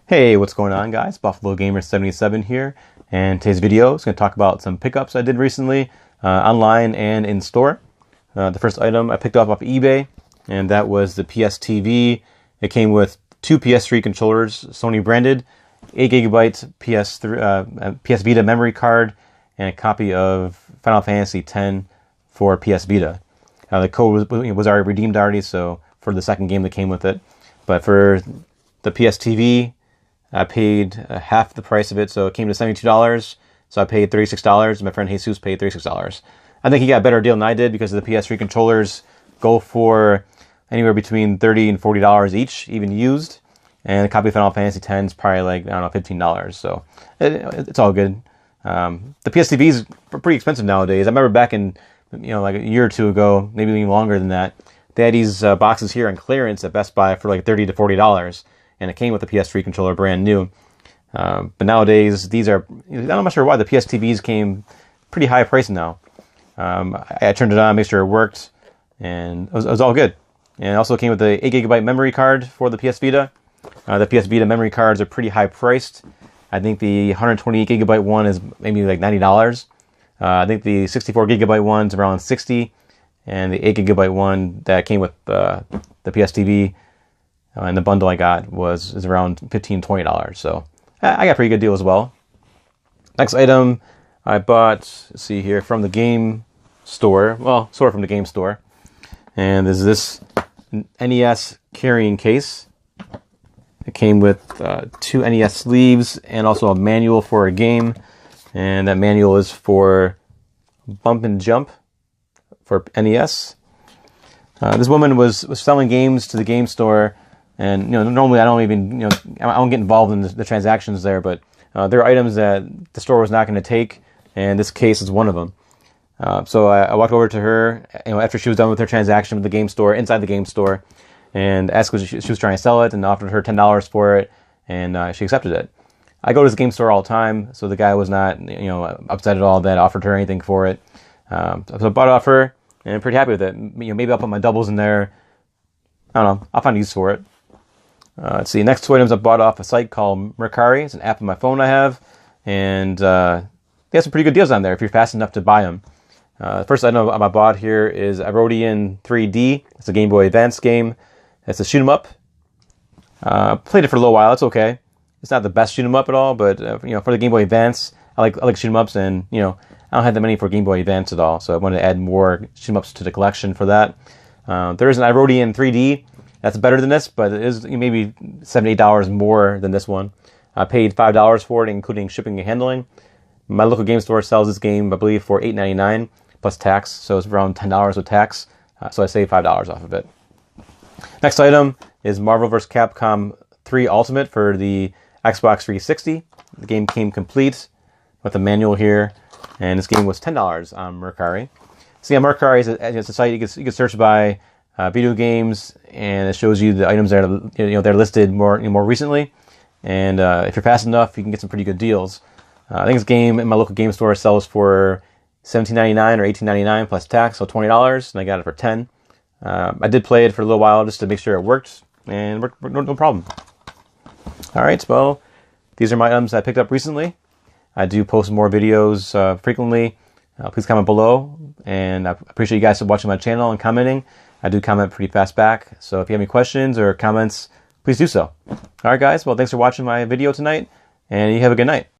Hey, what's going on, guys? Buffalo Gamer 77 here, and today's video is going to talk about some pickups I did recently, online and in store. The first item I picked up off eBay, and that was the PS TV. It came with two PS3 controllers, Sony branded, 8GB PS Vita memory card, and a copy of Final Fantasy X for PS Vita. The code was already redeemed already, so for the second game that came with it. But for the PS TV, I paid half the price of it, so it came to $72. So I paid $36. My friend Jesus paid $36. I think he got a better deal than I did because the PS3 controllers go for anywhere between $30 and $40 each, even used. And a copy of Final Fantasy X is probably like, I don't know, $15. So it's all good. The PS TVs are pretty expensive nowadays. I remember back in, like a year or two ago, maybe even longer than that, they had these boxes here on clearance at Best Buy for like $30 to $40. And it came with the PS3 controller brand new. But nowadays, these are, I'm not sure why, the PS TVs came pretty high price now. I turned it on, made sure it worked, and it was all good. And it also came with the 8GB memory card for the PS Vita. The PS Vita memory cards are pretty high priced. I think the 128GB one is maybe like $90. I think the 64GB one's around $60, and the 8GB one that came with the PS TV and the bundle I got is around $15, $20. So I got a pretty good deal as well. Next item I bought, let's see here, from the game store. Well, sort of from the game store. And there's this NES carrying case. It came with two NES sleeves and also a manual for a game. And that manual is for Bump and Jump for NES. This woman was selling games to the game store. And normally I don't even I don't get involved in the transactions there, but there are items that the store was not going to take, and this case is one of them. So I walked over to her, after she was done with her transaction with the game store, inside the game store, and asked if she was trying to sell it, and offered her $10 for it, and she accepted it. I go to this game store all the time, so the guy was not upset at all that I offered her anything for it. So I bought it off her, and I'm pretty happy with it. Maybe I'll put my doubles in there. I don't know. I'll find use for it. Let's see, next two items I bought off a site called Mercari. It's an app on my phone I have, and they have some pretty good deals on there if you're fast enough to buy them. The first item I bought here is Irodian 3D. It's a Game Boy Advance game. It's a shoot 'em up. Played it for a little while. It's okay. It's not the best shoot 'em up at all, but for the Game Boy Advance, I like shoot 'em ups, and I don't have that many for Game Boy Advance at all, so I wanted to add more shoot 'em ups to the collection for that. There is an Irodian 3D. That's better than this, but it is maybe $7, $8 more than this one. I paid $5 for it, including shipping and handling. My local game store sells this game, I believe, for $8.99 plus tax, so it's around $10 with tax. So I saved $5 off of it. Next item is Marvel vs. Capcom 3 Ultimate for the Xbox 360. The game came complete with a manual here, and this game was $10 on Mercari. See, on Mercari is a site you can search by video games, and it shows you the items that are they're listed more recently. And if you're fast enough, you can get some pretty good deals. I think this game in my local game store sells for $17.99 or $18.99 plus tax, so $20, and I got it for $10. I did play it for a little while just to make sure it worked, and it worked no problem. All right, well, these are my items I picked up recently. I do post more videos frequently. Please comment below, and I appreciate you guys watching my channel and commenting. I do comment pretty fast back, so if you have any questions or comments, please do so. All right, guys, well, thanks for watching my video tonight, and you have a good night.